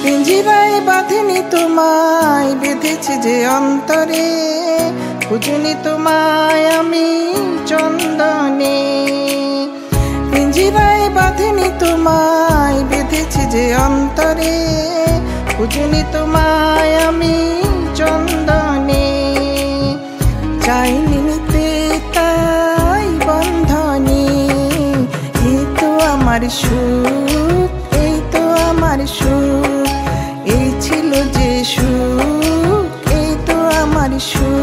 পিঞ্জিরায় বাঁধিনি তোমায়, বেঁধেছি যে অন্তরে, খুঁজুনি তোমায় আমি চন্দনে। পিঞ্জিরায় বাঁধিনি তোমায়, বেঁধেছি যে অন্তরে, খুঁজুনি তোমায় আমি চন্দনে। চাইনি নিতে তাই বন্ধনে, এই তো আমার সুখ, এই তো আমার সুখ, এই ছিল যে সুখ, এই তো আমার সুখ।